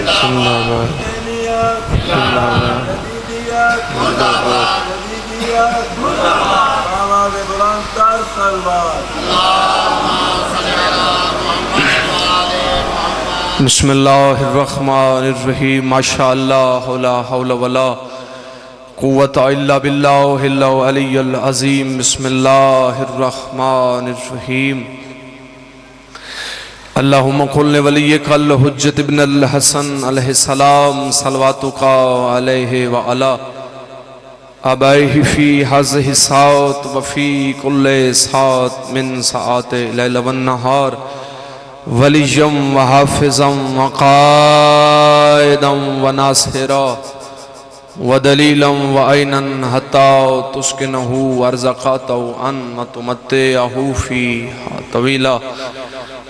زندہ باد زندہ باد زندہ باد۔ بسم اللہ الرحمن الرحیم، ماشاءاللہ لا حول ولا قوت الا باللہ العلی العظیم۔ بسم اللہ الرحمن الرحیم۔ اللہم قل لولیک الحجۃ ابن الحسن علیہ السلام صلواتک علیہ وعلی آبائہ فی ہذہ الساعۃ وفی کل ساعۃ من ساعات اللیل والنہار، ولیًا وحافظا وقائدا وناصرا ودلیلا وعینا حتی تسکنہ ارضک طوعا وتمتعہ فیہا طویلا۔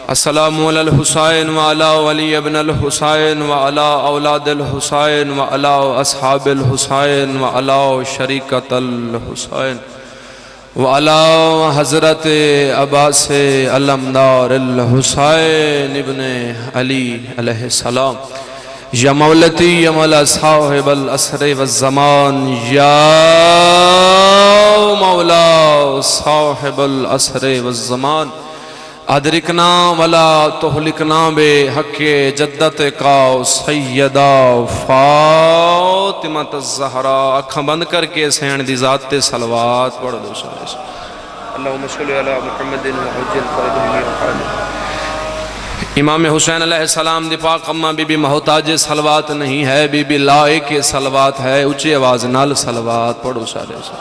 السلام علی الحسین وعلی علی ابن الحسین وعلی اولاد الحسین وعلی اصحاب الحسین وعلی شریکۃ الحسین وعلی حضرت عباس علمدار الحسین ابن علی علیہ السلام۔ یا مولتی یا مولا صاحب العصر والزمان، یا مولا صاحب العصر والزمان، ادرکنا ولا تہلکنا بے حق جدت کا سیدہ فاطمہ الزہراء۔ اکھاں بند کر کے سین دی ذات تے صلوات پڑھ دو سارے سے۔ اللہم صلی علی محمد وعجل فرجہ۔ امام حسین علیہ السلام دی پاک اماں بی بی محتاج صلوات نہیں ہے، بی بی لائق صلوات ہے، اونچی آواز نال صلوات پڑھو سارے سے۔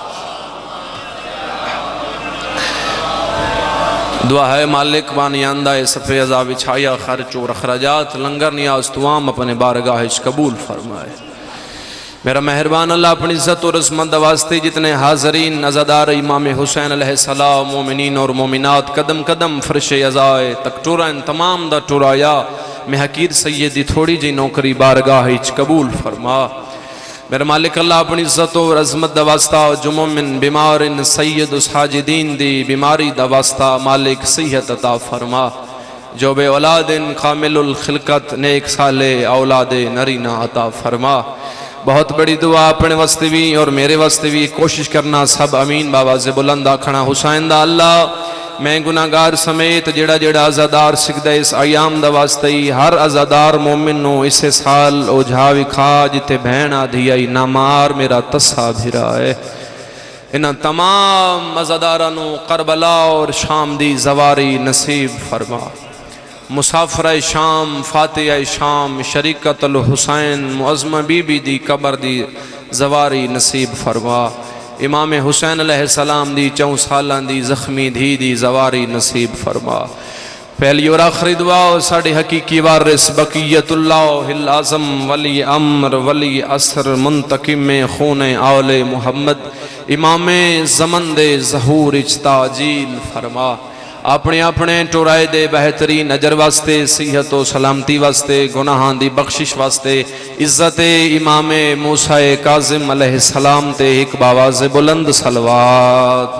دعا ہے مالک بانی آندہ صفحے عذاب چھایا خرچ اور اخراجات لنگر نیاز توام اپنے بارگاہ قبول فرمائے۔ میرا مہربان اللہ اپنی عزت اور عظمت واسطے جتنے حاضرین عزادار امام حسین علیہ السلام مومنین اور مومنات قدم قدم فرش عزائے تک ٹورائن تمام دا ٹورایا میں حقیر سیدی تھوڑی جی نوکری بارگاہ قبول فرما۔ میرا مالک اللہ اپنی عزت اور عظمت دا واسطہ جو مومن بیمار سید ساجدین دی بیماری دا واسطہ مالک صحت عطا فرما، جو بے اولاد کامل الخلقت نیک سالے اولاد نرینہ عطا فرما۔ بہت بڑی دعا اپنے واسطے بھی اور میرے واسطے بھی کوشش کرنا سب امین باواز بلند آکھنا حسین دا اللہ میں گناہگار سمیت جڑا جڑا عزادار سکدہ اس ایام دا واسطے ہر عزادار مومن نو اسے سال او جھاوی کھا جتے بہن آدھی آئی نامار میرا تسا بھرا ہے۔ انہاں تمام عزادارانو کربلا اور شام دی زواری نصیب فرما۔ مسافرہ شام فاتحہ شام شریکت الحسین معظمہ بی بی دی قبر دی زواری نصیب فرما۔ امام حسین علیہ السلام دی 4 سالان دی زخمی دھی دی زواری نصیب فرما۔ پہلی اور آخری دعا ساڑھے حقیقی وارث بقیت اللہ العظم ولی امر ولی عصر منتقم خون آل محمد امام زمن دے ظہور اجتاجیل فرما۔ اپنے اپنے ٹورائے دے بہترین اجر واسطے صحت و سلامتی واسطے گناہان دی بخشش واسطے عزت امام موسیٰ کاظم علیہ السلام تے ایک باواز بلند صلوات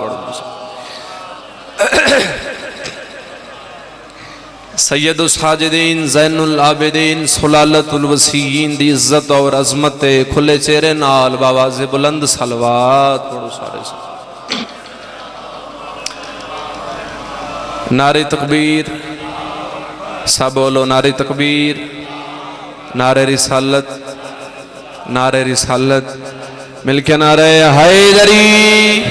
سید الساجدین زین العابدین سلالت الوسیین دی عزت اور عظمت کھلے چہرے نال باواز بلند صلوات پڑھو سارے سے۔ نعرہ تکبیر سب بولو، نعرہ تکبیر، نعرہ رسالت، نعرہ رسالت، مل کے نعرہ حیدری۔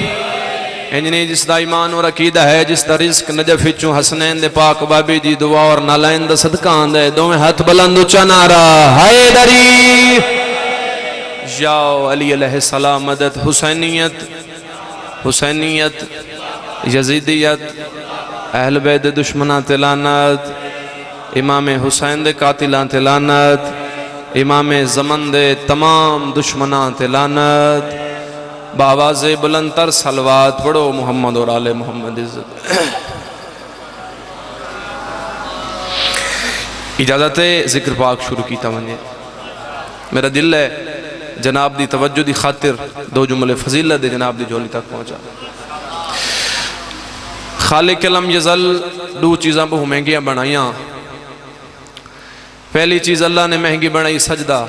انجنی جس دا ایمان اور عقیدہ ہے، جس دا رزق نجف چوں حسنین دے پاک بابی دی دعا اور نالائن دا صدقان دے، دو میں ہاتھ بلند اچھا نعرہ حیدری۔ جاؤ علی علیہ السلام مدد، حسینیت حسینیت یزیدیت اہل بیت دشمنان تلانت، امام حسین دے قاتلان تلانت، امام زمن دے تمام دشمنان تلانت۔ بآواز بلند تر صلوات پڑھو محمد اور آل محمد عزت۔ اجازت ہے ذکر پاک شروع کی تمہیں میرا دل ہے جناب دی توجہ دی خاطر دو جملے فضیلت دے جناب دی جھولی تک پہنچا۔ خالق لم یزل دو چیزاں بہو مہنگیاں بنائیاں، پہلی چیز اللہ نے مہنگی بنائی سجدہ.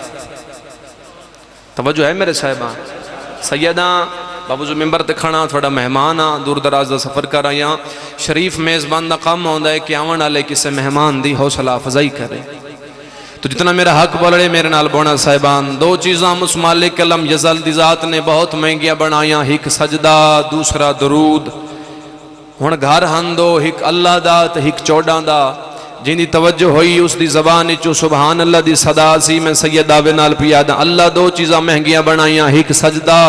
توجہ ہے میرے صاحبان. سیداں بابو جو ممبر تے کھڑا تھوڑا مہمان ہاں دور دراز دا سفر کر آیا شریف میزبان دا کام ہوندا ہے کہ آون والے کسے مہمان دی حوصلہ افزائی کرے. تو جتنا میرا حق بولے میرے نال بونا صاحبان. دو چیزاں اس مالک علم یزل دی ذات نے بہت مہنگیاں بنایاں. ایک سجدہ دوسرا درود. ہن گھر ہندو ایک اللہ دا تے ایک 14 دا جن دی توجہ ہوئی اس دی زبان چو سبحان اللہ دی صدا سی. میں سید دعوے نال پیادا اللہ دو چیزاں مہنگیاں بنائیاں. ایک سجدہ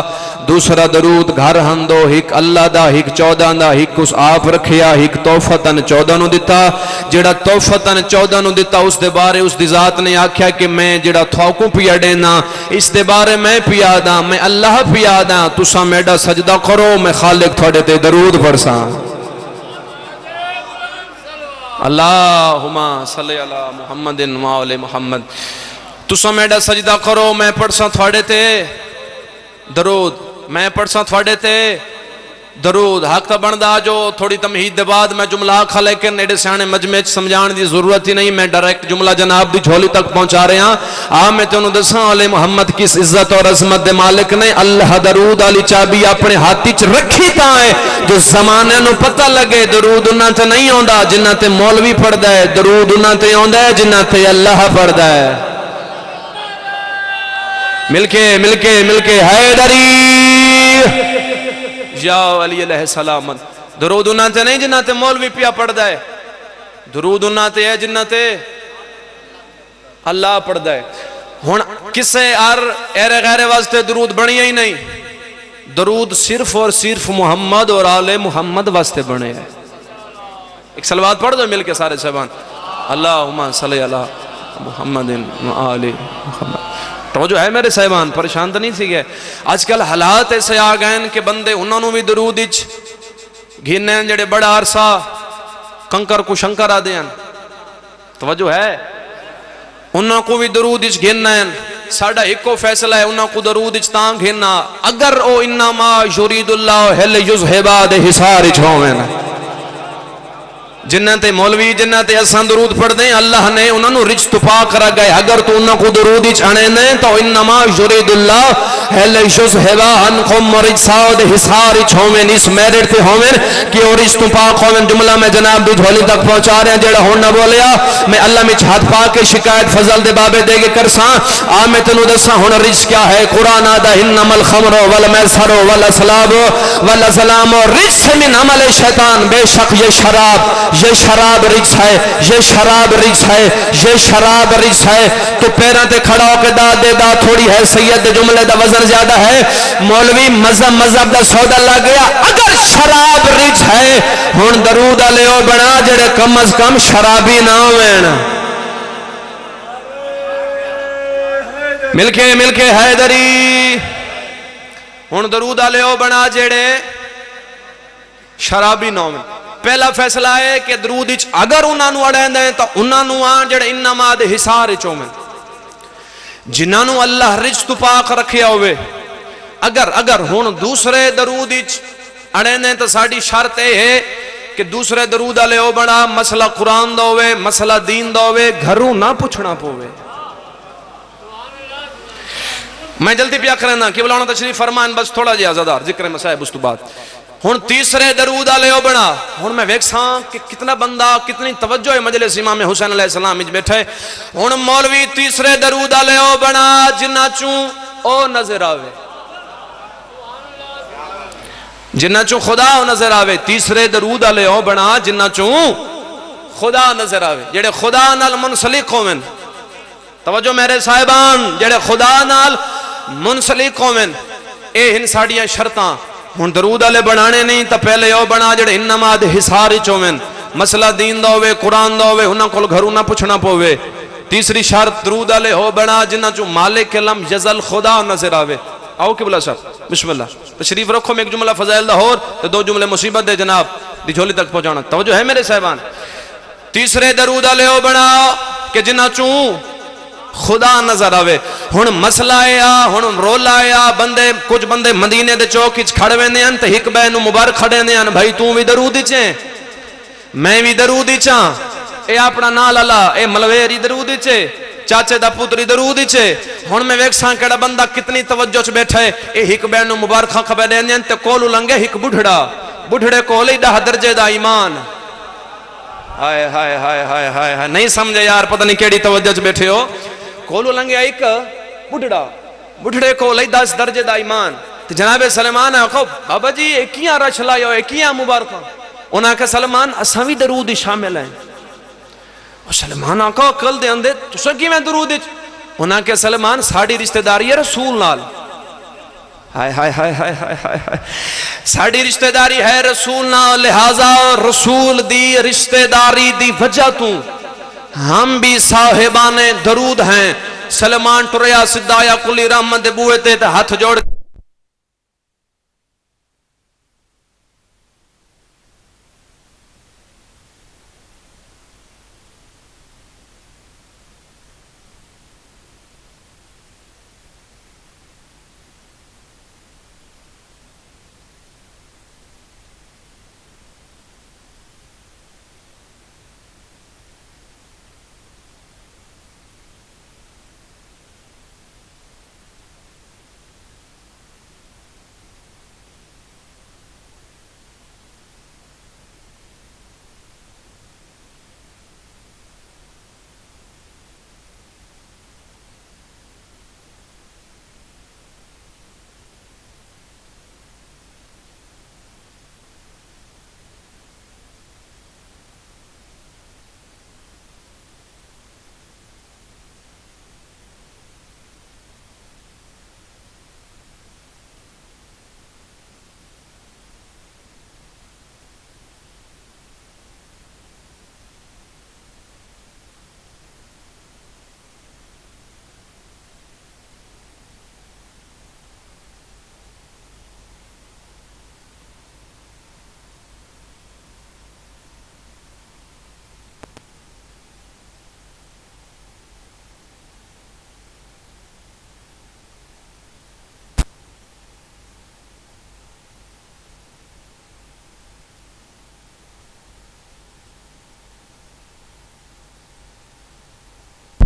دوسرا درود. گھر ہندو ایک اللہ دا ایک 14 دا. ایک اس آپ رکھیا ایک توفتن 14 نو دیتا. جڑا توفتن 14 نو دیتا اس دے بارے اس دی ذات نے آکھیا کہ میں جڑا تھوکوں پیا دینا اس دے بارے میں پیادا میں اللہ پیادا. تساں میڈا سجدہ کرو میں خالق تھوڑے تے درود پڑھساں. اللہم صلی علی محمد و آل محمد. تساں میڈا سجدہ کرو میں پڑھساں تھوڑے تے درود. میں پڑھساں تھوڑے تے درود. حق تا بندہ جو تھوڑی تمہید دے بعد میں جملہ آکھا لیکن ایڈے سیانے مجمع سمجھان دی ضرورت ہی نہیں. میں ڈائریکٹ جملہ جناب دی جھولی تک پہنچا رہے ہیں. میں تینوں دساں آل محمد کس عزت اور عظمت دے مالک نے اللہ درود والی چابی اپنے ہاتھ وچ رکھی تاں ہے جو زمانے نو پتہ لگے درود انہاں تے نہیں آندا جنہاں تے مولوی پڑھدا ہے. درود انہاں تے آندا ہے جنہاں تے اللہ پڑھدا ہے. مل کے حیدری یا علی علیہ السلام. درود انہاں تے نہیں جنہاں تے مولوی پیا پڑھدا ہے. درود انہاں تے ہے جنہاں تے اللہ پڑھدا ہے. ہن کسے ایرے غیر واسطے درود بنیا ہی نہیں. درود صرف اور صرف محمد اور آل محمد واسطے بنے ہیں. ایک صلوات پڑھ دو مل کے سارے صاحبان. اللہم صلی علی محمد و آل محمد. توجہ ہے میرے صاحبان. پریشان تو نہیں تھی گئے. آج کل حالات ایسے آ گئے کہ بندے انہوں نے بھی درود اچ گھنے ہیں جڑے بڑا عرصہ کنکر کو شنکر آ دیں. توجہ ہے انہوں کو بھی درود اچ گھنے ہیں. ساڑھا ایک کو فیصلہ ہے انہوں کو درود اچ تاں گھنا اگر او انما یرید اللہ حل یذہبا دے حسار اچ ہوئے نا. جنہاں تے مولوی جنہاں تے اساں درود پڑھ دیں اللہ نے انہوں نے رجس تو پاک رہ گئے. اگر تو انہوں کو درود اچ آنے دیں تو انما یرید اللہ حل یذہبا عنکم رجسا دے حسار اچ ہوئے اس میرٹ تے ہوئے کہ اور رجس تو پاک ہوئے. جملہ میں جناب دی جھولی تک پہنچا رہے ہیں. جڑا ہون نہ بولیا میں اللہ میں ہاتھ پا کے شکایت فضل دے بابے دے کے کرساں. میں تینوں دساں ہن رجس کیا ہے. قرآن آدھا انما الخمر والمیسر والاسلام والازلام رجس من عمل شیطان. بے شک یہ شراب رجس ہے. یہ شراب رجس ہے. یہ شراب رجس ہے. تو پیران تے کھڑا ہو کے دے دا تھوڑی ہے سید جملے دا وزن زیادہ ہے. مولوی مذہب دا سودا لگ گیا. اگر شراب رجس ہے ہن درود والے او بنا جڑے کم از کم شرابی نہ ہوئن. مل کے حیدری. ہن درود والے او بنا جڑے شرابی نہ ہوئن. پہلا فیصلہ ہے کہ درود اچ اگر انہاں نو اڑین دیں تو انہاں نو آن جڑے انما دے حصار اچ ہوویں جنہاں نو اللہ رجس تو پاک رکھیا ہوئے. اگر ہن دوسرے درود اچ اڑین دیں تو ساڈی شرط ہے کہ دوسرے درود والے او بڑا مسئلہ قرآن دا ہوئے مسئلہ دین دا ہوئے گھروں نہ پوچھنا پوے. میں جلدی پیا کرنا کہ بلانا تشریف فرمان بس تھوڑا جی آزادار ذکر مسائب اس تو بعد. ہن تیسرے درود والے او بنا ہن میں ویکھساں کہ کتنا بندہ کتنی توجہ ہے مجلس امام حسین علیہ السلام وچ بیٹھے. ہن مولوی تیسرے درود والے او بنا جنہاں چوں او نظر آوے جنہاں چوں خدا او نظر آوے. تیسرے درود والے او بنا جنہاں چوں خدا نظر آوے جڑے خدا نال منسلک ہوویں. توجہ میرے صاحبان جڑے خدا نال منسلک ہوویں اے ہن ساڈیاں شرطاں. ہن درود والے بنانے نہیں تو پہلے او بنا جڑے انما دے حصار وچ ہوویں مسئلہ دین دا ہوے قرآن دا ہوے انہاں کول گھروں نہ پوچھنا پوے. تیسری شرط درود والے ہو بنا جنہاں چوں مالک علم یزل خدا نظر آوے. آؤ قبلہ صاحب بسم اللہ تشریف رکھو. میں ایک جملہ فضائل دا ہور تے دو جملے مصیبت دے جناب دی جھولی تک پہنچانا. توجہ ہے میرے صاحبان. تیسرے درود والے ہو بنا کہ جنہاں چوں خدا نظر آوے. ہن مسئلہ آیا ہن رولا آیا بندے کچھ بندے مدینے دے چوک وچ کھڑے ویندے ہن تے ہک بے نو مبارک کھڑے ہوندے ہن بھائی تو وی درود وچ ہے میں وی درود وچ ہاں. اے اپنا نال اللہ اے ملویری درود وچ ہے چاچے دا پتری درود چھے ہن میں ویکساں کیڑا بندہ کتنی توجہ چ بیٹھا ہے اے ہک بین نو مبارکاں خبر دین تے کولو لنگے ہک بڈھڑے کولے 10 درجے دا ایمان ہائے ہائے ہائے ہائے ہائے نہیں سمجھے یار پتہ نہیں کیڑی توجہ چ بیٹھے ہو کولو لنگے ایک بڈھڑے کولے 10 درجے دا ایمان تے جناب سلیمان آکھو بابا جی اے کیاں رچ لایو اے کیاں مبارکاں انہاں کہ سلمان اساں وی درود شامل ہیں سلمان آقا کل دے اندے تسا کی میں درود انہاں کہ سلمان ساڑی رشتہ داری ہے رسول نال ہائے ہائے ہائے ہائے ہائے ہائے ساڑی رشتہ داری ہے رسول نال لہذا رسول دی رشتہ داری دی وجہ تو ہم بھی صاحبان درود ہیں سلمان ٹریا صدایا کلی رحمت بوئے تے ہاتھ جوڑ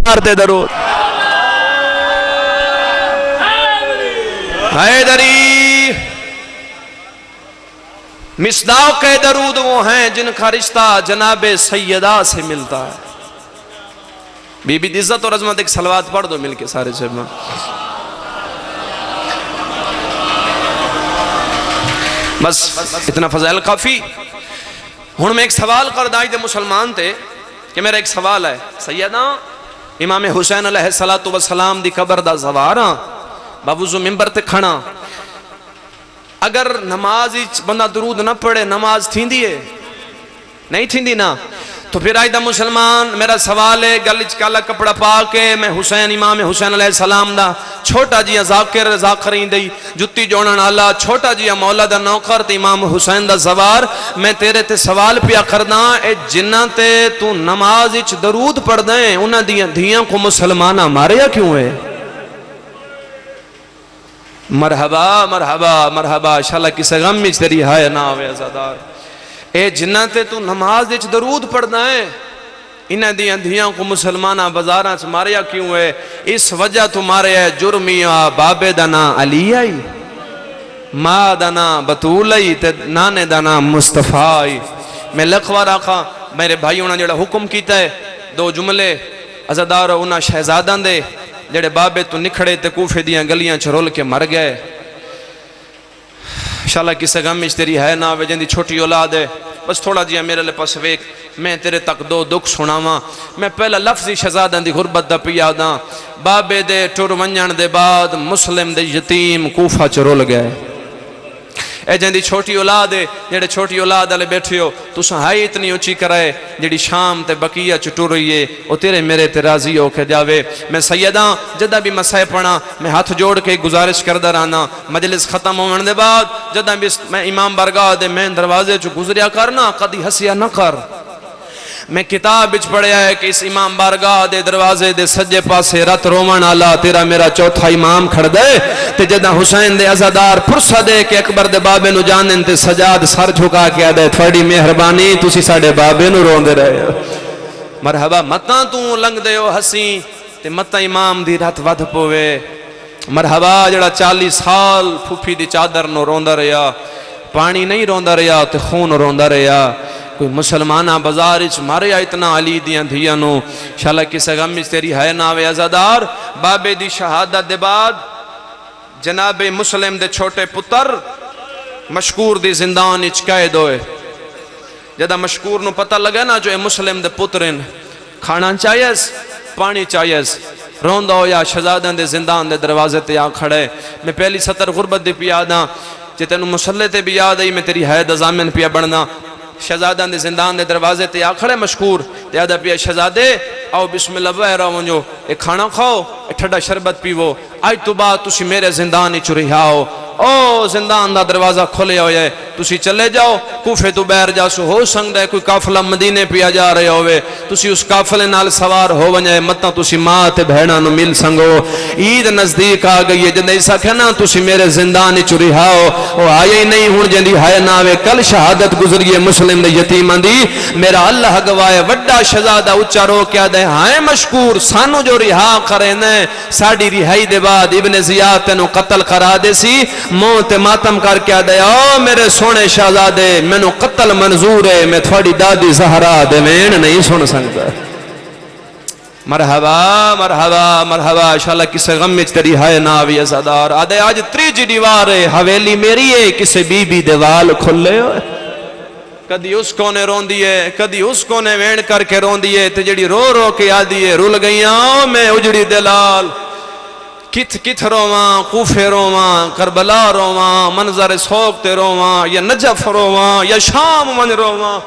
مارتے درود حیدری مصداق کے درود وہ ہیں جن کا رشتہ جناب سیدہ سے ملتا ہے بی بی عزت اور عظمت ایک صلوات پڑھ دو مل کے سارے سے بس اتنا فضائل کافی ہن میں ایک سوال کر دائی دے مسلمان تھے کہ میرا ایک سوال ہے سیدہ امام حسین علیہ السلام دی قبر دا زوارا باوضو ممبر تے کھڑا اگر نماز بندہ درود نہ پڑھے نماز تھیندی ہے نہیں تھیندی نا تو پھر آئی دا مسلمان میرا سوال ہے گلچ کالا کپڑا پا کے میں حسین امام حسین علیہ السلام دا چھوٹا جیا ذاکر ذاکرین دی جتی جوڑن اللہ چھوٹا جیا مولا دا نوکر تے امام حسین دا زوار میں تیرے تے سوال پیا کرداں اے جنہ تے تو نماز اچ درود پڑھ دیں انہ دیاں دھیاں کو مسلمانہ ماریا کیوں ہے مرحبا مرحبا مرحبا انشاءاللہ کسے غم اچ تیری ہائے نہ ہوئے عزادار اے جنہ تے تو نماز اچ درود پڑھنا ہے انہ دیاں دھیاں کو مسلمانہ بزاراں سے ماریا کیوں ہے اس وجہ تو مارے ہے جرمیہ بابے دنا علی آئی ماں دنا بطول آئی تے نانے دنا مصطفیٰ آئی میں لکھوار آقا میرے بھائیوں نے جڑا حکم کیتا ہے 2 جملے عزادار انہ شہزادان دے جڑے بابے تو نکھڑے تے کوفے دیاں گلیاں چھرول کے مر گئے انشاءاللہ کسے غم اچ تیری ہے نہ وے جندی چھوٹی اولاد ہے بس تھوڑا جیا میرے لے پاس ویک میں تیرے تک 2 دکھ سناواں میں پہلا لفظی شہزاداں دی غربت دا پیا داں بابے دے ٹر ونجن دے بعد مسلم دے یتیم کوفہ چ رول گئے اے جندی چھوٹی اولاد ہے جڑے چھوٹی اولاد والے بیٹھے ہو تساں ہائی اتنی اونچی کرائے جڑی شام تے بقیہ چ ٹر رہی ہے او تیرے میرے تے راضی ہو کے جاوے میں سیداں جدہ بھی مسائے پڑھا میں ہاتھ جوڑ کے گزارش کردہ رہنا مجلس ختم ہونے دے بعد جدہ بھی میں امام بارگاہ دے میں دروازے چ گزریا کرنا کدی ہسیا نہ کر میں کتاب بچ پڑھیا ہے کہ اس امام بارگاہ دے دروازے دے سجے پاسے رت رومن آلا تیرا میرا چوتھا امام کھڑ دے تے جدہ حسین دے عزادار پرسہ دے کہ اکبر دے بابے نو جانن تے سجاد سر جھکا کے آدھے تھوڑی مہربانی تُسی ساڑے بابے نو رون دے رہے ہو مرحبا متاں تو لنگ دے ہو حسین تے متا امام دی رت ود پوے مرحبا جڑا 40 سال پھوپھی دی چادر نو روندا رہیا پانی نہیں روندا رہیا تے خون روندا رہیا کوئی مسلمانہ بازار اچ ماریا اتنا علی دیاں دھیاں نو شالا کسے غم اچ تیری ہے ناوے عزادار بابے دی شہادت دے بعد جناب مسلم دے چھوٹے پتر مشکور دی زندان اچ قید ہوئے جدہ مشکور نو پتہ لگا نا جو اے مسلم دے پترن کھانا چاہیس پانی چاہیس روندہ ہو یا شہزادہ دے زندان دے دروازے تے آ کھڑے میں پہلی سطر غربت دے پی آدھا جتے نو مسلح تے بھی یاد آئی میں تیری حید ازامن پیا بڑھنا شہزادہ دے زندان دے دروازے تے آ کھڑے مشکور تے آدھا پیا شہزادے آؤ بسم اللہ بہ رہا ہوں جو اے کھانا کھاؤ اے ٹھڑا شربت پیو آج تو بعد تسی میرے زندان ہی چری آؤ او زندان دا دروازہ کھولے ہوئے تسی چلے جاؤ کوفے تو بیر جاسو ہو سنگ ہے کوئی قافلہ مدینے پیا جا رہے ہوئے تسی اس قافلے نال سوار ہو ونجائے متا تسی ماں تے بہنا نو مل سنگو عید نزدیک آ گئی ہے جندے ایسا کہنا تسی میرے زندان چری ہاؤ او آئے ہی نہیں ہون جندی ہائے ناوے کل شہادت گزریے مسلم دے یتیمان دی میرا اللہ گوائے وڈا شہزادہ اچھا رو کیا دے ہائے مشکور سانو جو رہا کرنے ساڑی رہائی دے بعد ابن زیاد تینو قتل کرا دے سی موت ماتم کر کے دے او میرے سونے شہزادے میں نو قتل منظور ہے میں تھوڑی دادی زہرا دے میں نہیں سن سکتا مرحبا مرحبا مرحبا انشاءاللہ کسے غم میں تیری ہائے ناوی عزادار آدھے آج تریجی دیوار ہے حویلی میری ہے کسے بی بی دیوال کھلے ہوئے کدی اس کونے رون دیئے کدی اس کونے وین کر کے رون دیئے تے جڑی رو رو کے آدھیے رول گئیاں میں اجڑی دلال کت رواں کوفے رواں کربلا رواں منظر سوق تے رواں یا نجف رواں یا شام من رواں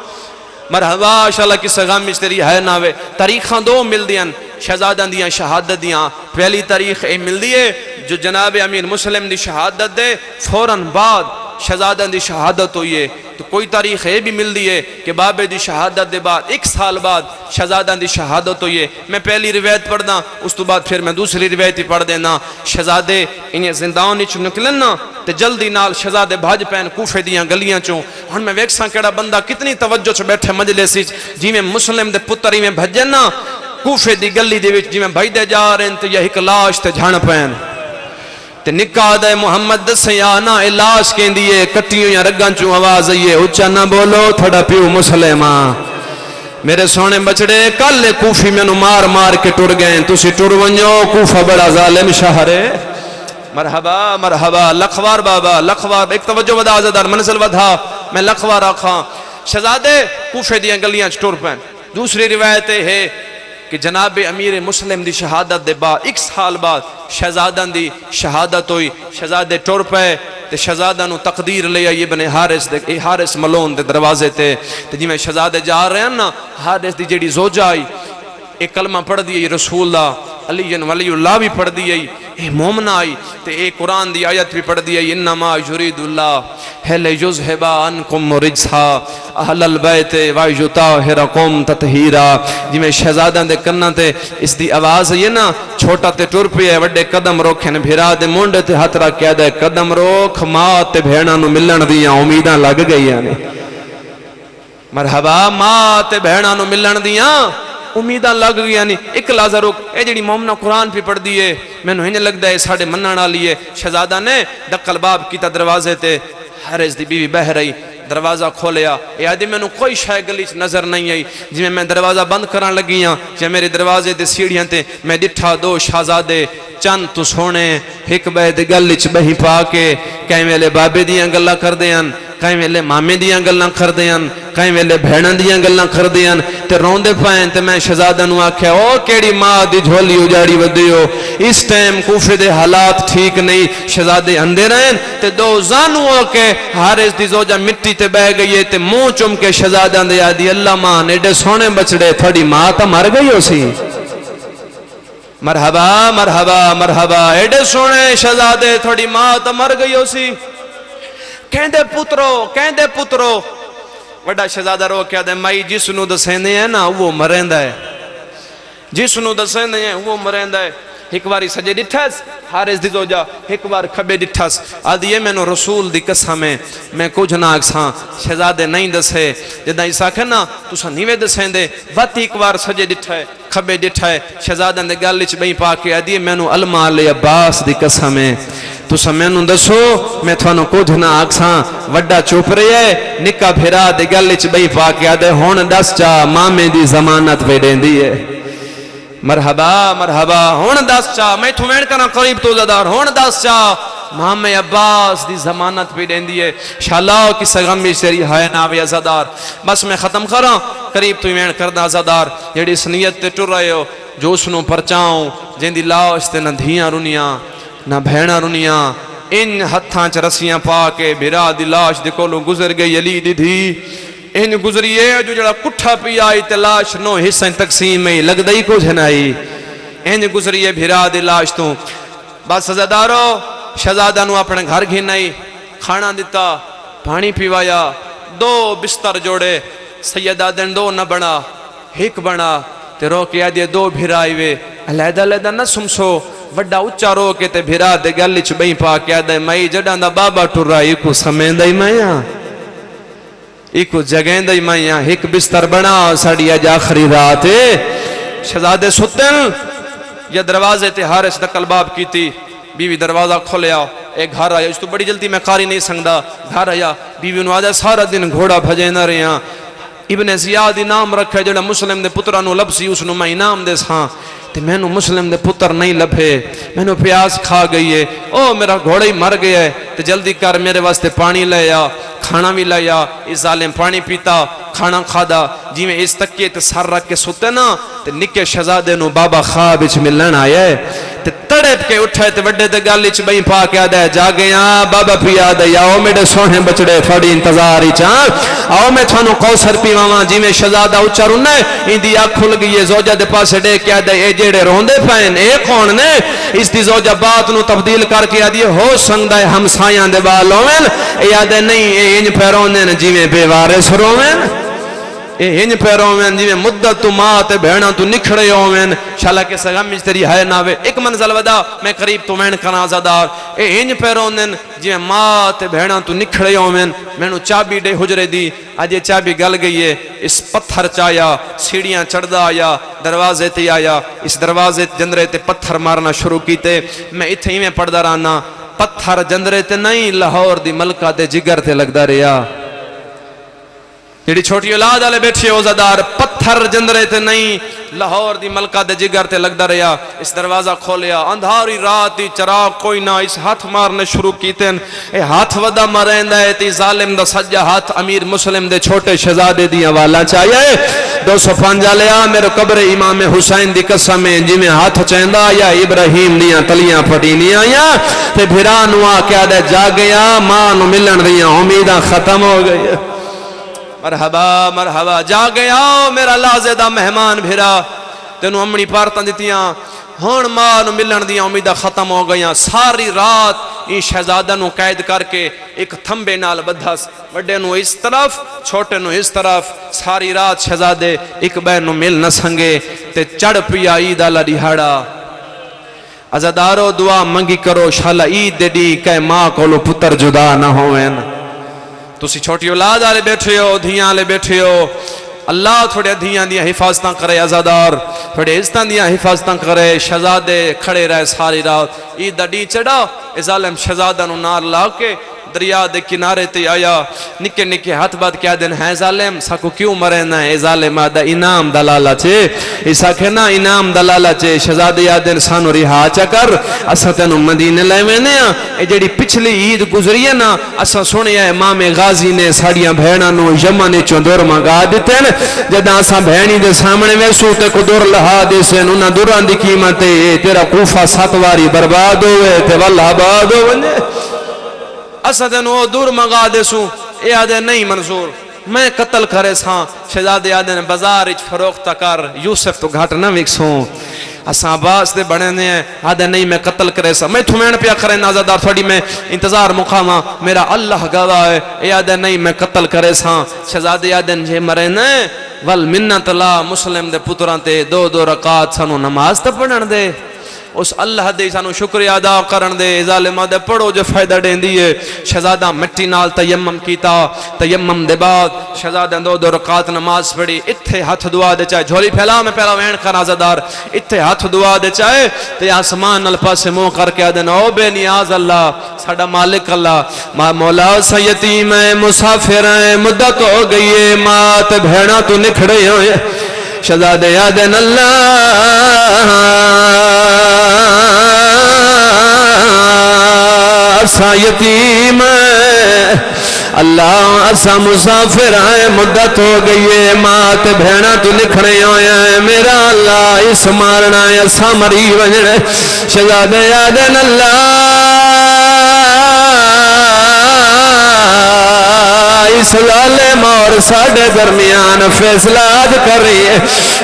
مرحبا انشاءاللہ کسے غم میں تیری ہے ناوے تاریخاں دو مل دیاں شہزادہ دیاں شہادت دیاں پہلی تاریخ اے مل دیئے جو جناب امیر مسلم دی شہادت دے فوراً بعد شہزادہ دی شہادت ہوئی ہے تو کوئی تاریخ یہ بھی مل دی ہے کہ بابے دی شہادت دے بعد 1 سال بعد شہزادہ دی شہادت ہوئی ہے میں پہلی روایت پڑھنا اس تو بعد پھر میں دوسری روایت ہی پڑھ دینا شہزادے انہیں زندان نیچ نکلنا تے جلدی نال شہزادے بھاج پین کوفے دیاں گلیاں چوں اور میں ویکساں کیڑا بندہ کتنی توجہ چ بیٹھے مجلس وچ جی میں مسلم دے پتر ہی میں بھجنا کوفے دی گلی دے وچ جی میں بھائی دے جا رہے تے یہ ایک لاش تے جھڑ پین تے نکاح دے محمد دسیانا الاش کہیں دیئے کٹیوں یا رگاں چوں آواز آئیے اچھا نہ بولو تھوڑا پیو مسلمان میرے سونے بچڑے کل کوفی میں نو مار مار کے ٹر گئے تسی ٹر ونجو کوفہ بڑا ظالم شہر ہے مرحبا مرحبا لکھوار بابا لکھوار ایک توجہ ودا آزادار منزل ودا میں لکھوار آکھاں شہزادے کوفے دیاں گلیاں ٹر پین دوسری روایت ہے کہ جناب امیر مسلم دی شہادت دے بعد 1 سال بعد شہزادہ دی شہادت ہوئی شہزادے ٹر پے تے شہزادہ نو تقدیر لے آئی ابن حارث ملون دے دروازے تے جی میں شہزادے جا رہے ہیں نا حارث دی جیڑی زوجہ آئی ایک کلمہ پڑھ دی رسول اللہ علی ولی اللہ بھی پڑھ دی اے مومنہ آئی تے اے قرآن دی آیت بھی پڑھ دی انما یرید اللہ حل یذہبا عنکم رجسا اہل البیت ویطہرکم تطہیرا جی میں شہزادہ دے کرنا تے اس دی آواز یہ نا چھوٹا تے ٹر پی ہے وڈے قدم روکھن بھیرا دے مونڈے تے ہتھ رکھ کے دے قدم روک ماں تے بھیڑاں نو ملن دیاں امیداں لگ گئیاں نے مرحبا ماں تے بھیڑاں نو ملن دیاں امیداں لگ گیا نہیں ایک لازہ روک اے جڑی مومنہ قرآن پہ پڑھ دیئے میں نو ہنجھ لگ دے ساڑھے منانا لیے شہزادہ نے دقل باب کیتا دروازے تے حارث دی بیوی بہ رہی دروازہ کھولیا اے آدھی میں نو کوئی شاہ گلیچ نظر نہیں آئی جی میں دروازہ بند کران لگیاں جب میرے دروازے تے سیڑھیاں تے میں ڈٹھا 2 شہزادے چند تو سونے ایک بہت گلیچ بہی پا کے کہیں ویلے بابے دیاں گلہ کر دیاں کہیں ویلے مامے دیاں گلہ کر دیاں کہیں ویلے بھیڑاں دیاں گلہ کر دیاں تے روندے پائیں تے میں شہزادہ نو آکھیا او کیڑی ماں دی جھولی اجاڑی ودیو اس ٹائم کوفے دے حالات ٹھیک نہیں شہزادے اندے رہیں تے 2 زانو ہو کے حارث دی زوجہ مٹی تے بہ گئی تے منہ چم کے شہزادہ دے آدھی اللہ ماں نیڈے سونے بچڑے تھوڑی ماں تا مر گئی ہو سی مرحبا مرحبا مرحبا ایڈے سونے شہزادے تھوڑی ماں تا مر گئی ہو سی کہندے پترو وڈا شہزادہ رو کیا دے مائی جس نو دسیندے ہیں نا وہ مریندا ہے جس نو دسیندے ہیں وہ مریندا ہے ایک باری سجے ڈٹھس حارث دی زوجہ ایک بار کھبے ڈٹھس آدھی یہ میں نو رسول دی قسم ہے میں کچھ نہ آکساں شہزادے نہیں دسے جدہ عیسیٰ کہنا تسا نیوے دسیں دے واتی ایک بار سجے ڈٹھائے کھبے ڈٹھائے شہزادہ نے گل وچ بئی پا کے آدھی میں نو علماء علیہ عباس دی قسم ہے تسا میں نو دسو میں تھانو کچھ نہ آکساں وڈا چپ رہی ہے نکا پھرا دے گل وچ بئی پا کے آدھے ہون دس چا مامے دی ضمانت پہ دین دی ہے مرحبا مرحبا ہون دس چا میں تو وین کرنا قریب تو زدار ہون دس چا محمد عباس دی ضمانت پہ دین دیئے شاءاللہ کی سغم بھی سری ہائے ناوی ازادار بس میں ختم کراں قریب تو وین کرنا ازادار جیڑی سنیت تے ٹر رہے ہو جو سنو پرچاؤں جن دی لاش تے نہ دھیاں رنیاں نہ بھیڑا رنیاں ان ہتھاں چ رسیاں پا کے بھرا دی لاش دے کولوں گزر گئی علی دی دھی ان گزریے جو جڑا کٹھا پی آئی تے لاش نو حصہ تقسیم میں لگ دئی کو جھنائی ان گزریے بھرا دی لاش تو بس سزادارو شہزادہ نو اپنے گھر گھنائی کھانا دیتا پانی پیوایا دو بستر جوڑے سیدہ دن دو نہ بنا ایک بنا تے رو کے آدھے دو بھرائی وے علیدہ علیدہ نہ سمسو وڈا اچھا رو کے تے بھرا دے گلچ بہی پا کے آدھے مائی جڑاں دا بابا ٹر رہا ایکو سمین دائی مائیاں ایکو جگہیں دائی مائیاں ایک بستر بنا ساڑی آج آخری رات شہزادے ستن یا دروازے تے حارث دکل باب کی تھی بیوی دروازہ کھولیا ایک گھر آیا اس تو بڑی جلدی میں قاری نہیں سنگدا گھر آیا بیوی انہوں آجا سارا دن گھوڑا بھجے نہ رہے ہیں ابن زیاد انام رکھے جڑا مسلم دے پترانو لبسی اس نو میں انام دے ساں تے میں نو مسلم دے پتر نہیں لبھے میں نو پیاس کھا گئی ہے او میرا گھوڑا ہی مر گیا ہے تے جلدی کر میرے واسطے پانی لے آ کھانا بھی لے آ اس ظالم پانی پیتا کھانا کھادا جی میں اس تک کے تے سر رکھ کے سوتے نا تے نکے شہزادے نو بابا خواب وچ ملن آیا ہے تے تڑپ کے اٹھے تے وڈے تے گل وچ بئی پا کے آدا جاگیا بابا پیا دے آؤ میرے سونے بچڑے تھوڑی انتظار ہی چاں آؤ میں تھانو کوثر پیواں جی میں شہزادہ اچا رنا ہے ایندی اکھ کھل گئی ہے زوجہ دے پاسے ڈے کے آدا اے جڑے روندے پین اے کون نے اس دی زوجہ بات نو تبدیل کر کے آدی ہو سنگدا ہے ہمسایاں دے بال ہوویں اے آدے نہیں اے انج پیروندے نے جویں بے وارث روویں اے ہنج پیروں میں جی میں مدت تو ماں تے بہنا تو نکھڑے ہوویں شالا کے سغم وچ تیری ہے ناوے ایک منزل ودا میں قریب تو وین کنا زادار اے ہنج پیروں نے جی میں ماں تے بہنا تو نکھڑے ہوویں مینوں چابی دے حجرے دی اج یہ چابی گل گئی ہے اس پتھر چایا سیڑھیاں چڑھدا آیا دروازے تے آیا اس دروازے جندرے تے پتھر مارنا شروع کیتے میں ایتھے ہی میں پڑھدا رہنا پتھر جندرے تے نہیں لاہور دی ملکہ دے جگر تے لگدا رہیا جیڑی چھوٹی اولاد والے بیٹھے ہو زدار پتھر جندرے تے نہیں لاہور دی ملکہ دے جگر تے لگدا رہیا اس دروازہ کھولیا اندھاری رات دی چراغ کوئی نہ اس ہاتھ مارنے شروع کیتن اے ہاتھ ودا مریندا ہے تے ظالم دا سجا ہاتھ امیر مسلم دے چھوٹے شہزادے دی حوالہ چاہیے 205 لیا میرے قبر امام حسین دی قسم جی میں ہاتھ چیندا یا ابراہیم دیاں تلیاں پھٹینیاں یا تے بھرا نو آ کے آدے جا گیا ماں نو ملن دیاں امیداں ختم ہو گئی مرحبا مرحبا جا گیا میرا لازدہ مہمان بھیرا تینوں امنی پارتاں دیتیاں ہون ماں نو ملن دیاں امیدہ ختم ہو گئیاں ساری رات این شہزادہ نو قید کر کے ایک تھمبے نال بدھس وڈے نو اس طرف چھوٹے نو اس طرف ساری رات شہزادے ایک بین نو مل نہ سنگے تے چڑ پیا عید آلا دیہاڑا عزادارو دعا منگی کرو شالا عید دے دی کہ ماں کو لو پتر جدا نہ ہوئیں تسی چھوٹی اولاد آلے بیٹھے ہو دھیاں آلے بیٹھے ہو اللہ تھوڑے دھیاں دیاں حفاظتاں کرے عزادار تھوڑے عزتاں دیاں حفاظتاں کرے شہزادے کھڑے رہے ساری رات عید دا ڈی چڑھا اے ظالم شہزادہ نو نار لا کے دریا دے کنارے تے آیا نکے نکے ہاتھ بات کیا دن ہے ظالم ساکو کیوں مرنا ہے اے ظالم آدھا انام دلالا چھے ایسا کہنا انام دلالا چھے شہزادے آدھن سانو رہا چکر اسا تینو مدینے لائے میں اے جڑی پچھلی عید گزری ہے نا اسا سنیا امام غازی نے ساڑیاں بھیڑا نو یمن چوں دور منگا دیتے ہیں جدہ اسا بھیڑی دے سامنے ویسو تے کو دور لہا دے سے انہاں دوران دی قیمت ہے تیرا کوفہ ساتواری برباد ہوئے تے واللہ آباد ہوئے اسدن وہ دور منگا دے سوں اے آدھے نہیں منظور میں قتل کرے ساں شہزادے آدھے نے بازار اچ فروخت کر یوسف تو گھٹ نہ وکسوں اساں عباس دے بڑے نے آدھے نہیں میں قتل کرے ساں میں تھومین پیا کرے نازدار تھوڑی میں انتظار مقامہ میرا اللہ گواہ ہے اے آدھے نہیں میں قتل کرے ساں شہزادے آدھے جے مرے نے ول منت لا مسلم دے پتران تے دو رکعت سانو نماز تے پڑھن دے اس اللہ دے سانو شکریہ ادا کرن دے ظالمہ دے پڑھو جو فائدہ دین دیئے شہزادہ مٹی نال تیمم کیتا تیمم دے بعد شہزادہ دو رکعت نماز پڑھی اتھے ہاتھ دعا دے چاہے جھولی پھیلا میں پہلا وین کر آزادار اتھے ہاتھ دعا دے چاہے تے آسمان الپاس سے منہ کر کے آدھنا او بے نیاز اللہ ساڑا مالک اللہ مولا سا یتیم ہے مسافر ہے مدت ہو گئی ہے مات بھیڑا تو نکھڑے ہوئے شہزادے آدھن اللہ سا یتیم ہے اللہ اسا مسافر آئے مدت ہو گئی ہے مات بھیڑا تو نکھڑے ہوئے ہیں میرا اللہ اس مارنا ہے اسا مری وجنے شہزادے آدھن اللہ اس ظالم اور ساڑھے درمیان فیصلات کر رہی ہے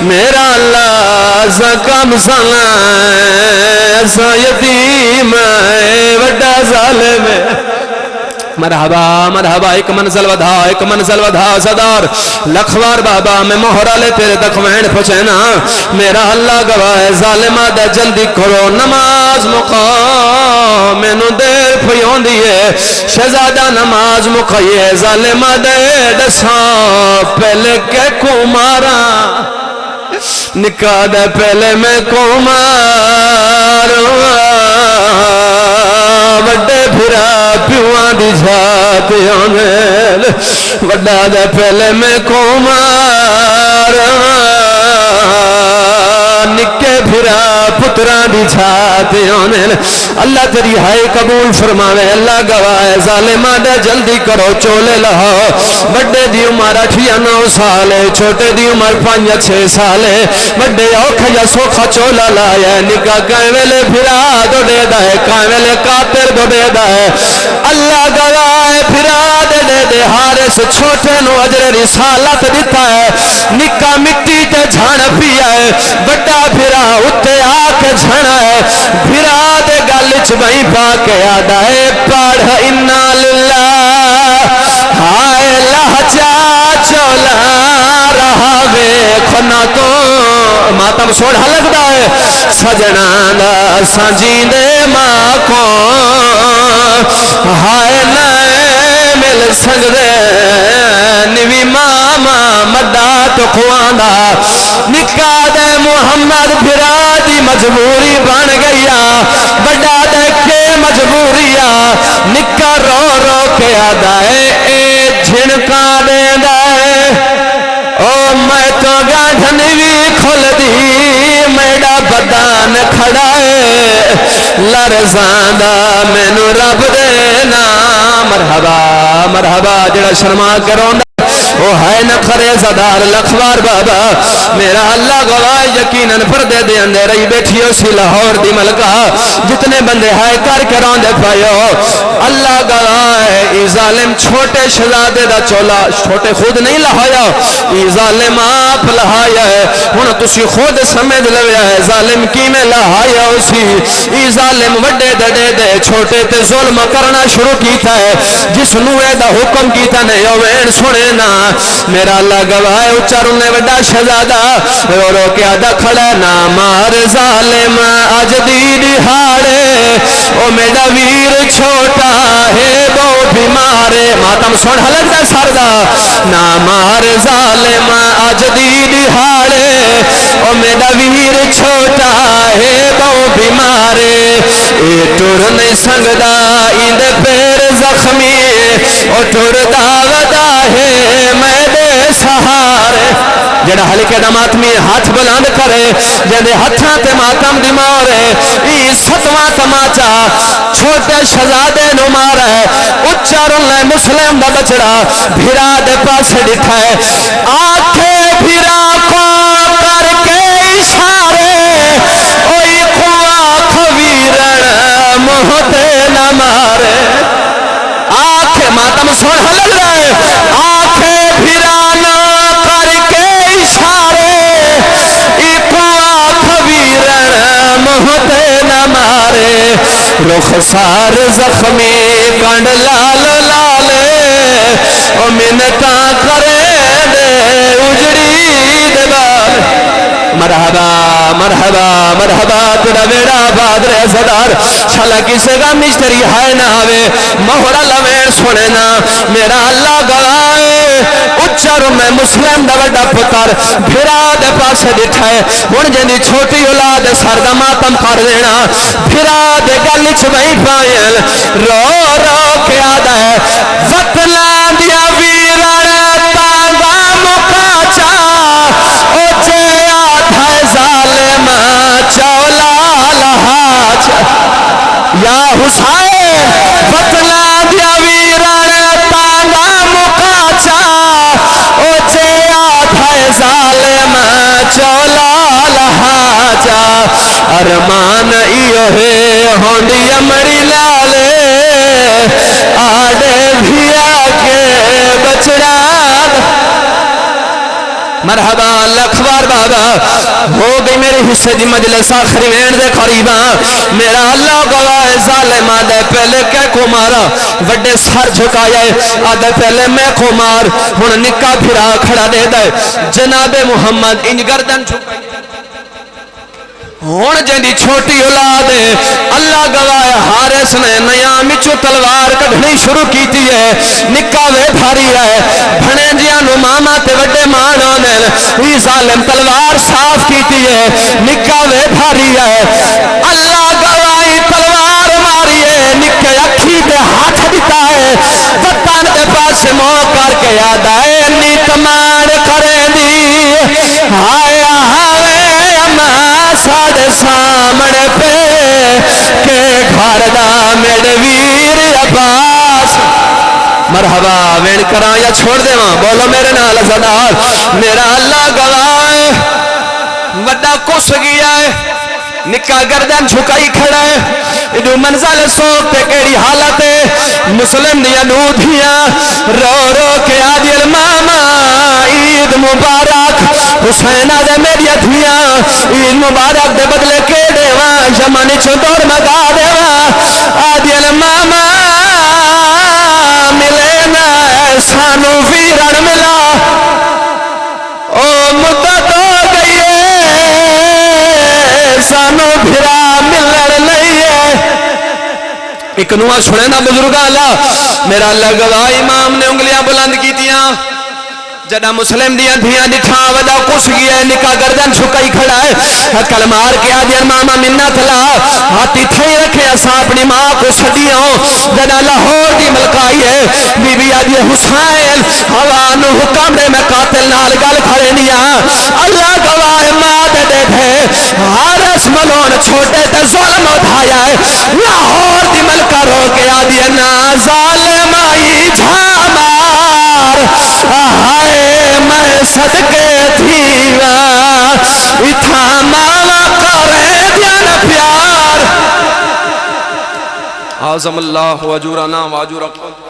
میرا اللہ اسا کم سانا ہے اسا یتیم ہے وڈا ظالم ہے مرحبا مرحبا ایک منزل ودھا صدار لکھوار بابا میں مہرہ لے تیرے تک وین پچھینا میرا اللہ گواہ ہے ظالمہ دے جلدی کرو نماز مقام میں نو دیر پھیون دیئے شہزادہ نماز مقایے ظالمہ دے دساں پہلے کے کو مارا نکاح دے پہلے میں کو مارا وڈے پھرا پیوان دی جھات آنیل وڈا دے پہلے میں کو مارا نکے پھرا پتران دی جھات آنیل اللہ تیری ہائی قبول فرماوے اللہ گواہ ظالمہ دے جلدی کرو چولے لہو بڑے دی عمر 8-9 سالے چھوٹے دی عمر 5-6 سالے بڑے اوکھ یا سوکھا چولا لایا نکا کائیں ویلے پھرا دو دے دائے کائیں ویلے کاتر دو دے دائے اللہ گواہ پھرا دے دے حارس چھوٹے نو عجر رسالت دیتا ہے نکا مٹی تے جھان پیا ہے بڑا پھرا اتے آکے جھانا ہے پھرا دے گالچ بھائی پاکے آدھا ہے پڑھ انا للہ ہائے لہجا چولا رہا وے کھنا تو ماتم سوڑ حلق دائے سجنا دا سانجین دے ماں کو ہائے نائے مل سنگ دے نوی ماما مدہ تو خواندہ نکاح دے محمد پھرا دی مجبوری بن گیا بڑا دے کے مجبوریا نکاح رو رو کے آدھائے اے جھنکا دے دائے او میں تو گاڑھن بھی کھل دی میڈا بدان کھڑائے لرزاندہ میں نو رب دینا مرحبا مرحبا جڑا شرما کروندہ وہ ہے نخرے زدار لکھوار بابا میرا اللہ گواہ یقیناً پردے دے اندے رہی بیٹھی ہو سی لاہور دی ملکہ جتنے بندے ہائے کر کے روندے پائیو اللہ گواہ ہے ای ظالم چھوٹے شہزادے دا چولا چھوٹے خود نہیں لہایا ای ظالم آپ لہایا ہے ہن تسی خود سمجھ لویا ہے ظالم کی میں لہایا اسی ای ظالم وڈے دڑے دے چھوٹے تے ظلم کرنا شروع کیتا ہے جس نوے دا حکم کیتا نہیں اوین سنے نا میرا اللہ گواہ ہے اچاروں نے وڈا شہزادہ رو رو کے آدھا کھڑا نا مار ظالم آج دی دہاڑے او میرا ویر چھوٹا ہے وہ بیمارے ماتم سن حلق دا سردہ نا مار ظالم آج دی دہاڑے او میرا ویر چھوٹا ہے وہ بیمارے اے ٹور نہیں سنگدہ ایند پیر زخمی او ٹور داغدہ ہے میں دے سہارے جڑا حلقے دا ماتمی ہاتھ بلند کرے جڑے ہتھاں تے ماتم دی مارے ای ستواں تماچا چھوٹے شہزادے نو مارا ہے اچارن لے مسلم دا بچڑا بھیرا دے پاس ڈٹھا ہے آنکھیں بھیرا کو کر کے اشارے اوئی خواہ خویرن مہتے نہ مارے آنکھیں ماتم سن حلق رہے آنکھیں بھیرانا کر کے اشارے اقوا خویرن مہتے نہ مارے رخسار زخمی کنڈ لال لالے او منتا کرے دے اجڑی دے بال مرحبا مرحبا مرحبا تیرا ویڑا آباد رہ صدار شالا کسے کا مشتری ہے نہ آوے مہرہ لوین سنے نا میرا اللہ گوائے اچھر میں مسلم دا وڈا پتر پھرا دے پاسے دٹھائے ہن جنی چھوٹی اولاد سردہ ماتم کر دینا پھرا دے گلچ بھائی پائل رو رو کے آدھا ہے وطنا دیا ویران تانگا مکاچا او جے آدھا ظالم چولا لہاچ یا حسین وطنا دیا ویران تانگا مکاچا او جے آدھا ظالم چولا لہاچا ارمان ایو ہے ہونڈی امری لالے آڑے بھیا کے بچڑا مرحبا لکھوار بابا ہو گئی میری حصے دی مجلس آخری وین دے قریبا میرا اللہ گواہ ظالم آدھے پہلے کہہ کو مارا وڈے سر جھکایا آدھے پہلے میں کو مار ہن نکا پھرا کھڑا دے دے جناب محمد انج گردن چھکائی ہون جنی چھوٹی اولاد اللہ گواہ حارس نے نیامچو تلوار کڑھنی شروع کیتی ہے نکاوے بھاری ہے بھنے جیانو ماما تے وڈے مانو نے ہی ظالم تلوار صاف کیتی ہے نکاوے بھاری ہے اللہ گواہی تلوار ماری ہے نکے اکھی دے ہاتھ دیتا ہے وطن دے پاس مو کر کے یاد آئے نیت مان کرے دی آئے آئے ساڑھے سامنے پہ کہ گھر دا میرے ویر عباس مرحبا وین کراں یا چھوڑ دے وہاں بولو میرے نال صدار میرا اللہ گواہ وڈا کس گیا ہے نکا گردن جھکائی کھڑا ہے ادو منزل سوک تے کیڑی حالت ہے مسلم دیا نودھیاں رو رو کے آدھی ماما عید مبارک حسین آدھے میری ادھیاں عید مبارک دے بدلے کے دیواں جمانی چندور مگا دیواں آدھی ماما ملے نا سانو ویران ملا او مدت ہو گئی سانو بھرا ملن نہیں ہے ایک نوہ سنے نا بزرگا اللہ میرا اللہ گواہ امام نے انگلیاں بلند کی تیاں جڑا مسلم دیاں دھیاں دٹھا ودا کس گیا ہے نکا گردن چھکائی کھڑا ہے کلمار کے آدھیا ماما منت لا ہاتھی تھائی رکھے اسا اپنی ماں کو سڑیاں جڑا لاہور دی ملکائی ہے بی بی آدھیا حسین حوانو حکم دے میں قاتل نال گل کھڑے نیا اللہ گواہ ماں دے دے دے حارس ملون چھوٹے تے ظلم اٹھایا ہے لاہور دی ملکہ رو کے آدھیا نا ظالم آئی جھامار آئے میں صدقے تھیوا اتھا مالا کرے دیانا پیار اعظم اللہ وجورنا واجورکم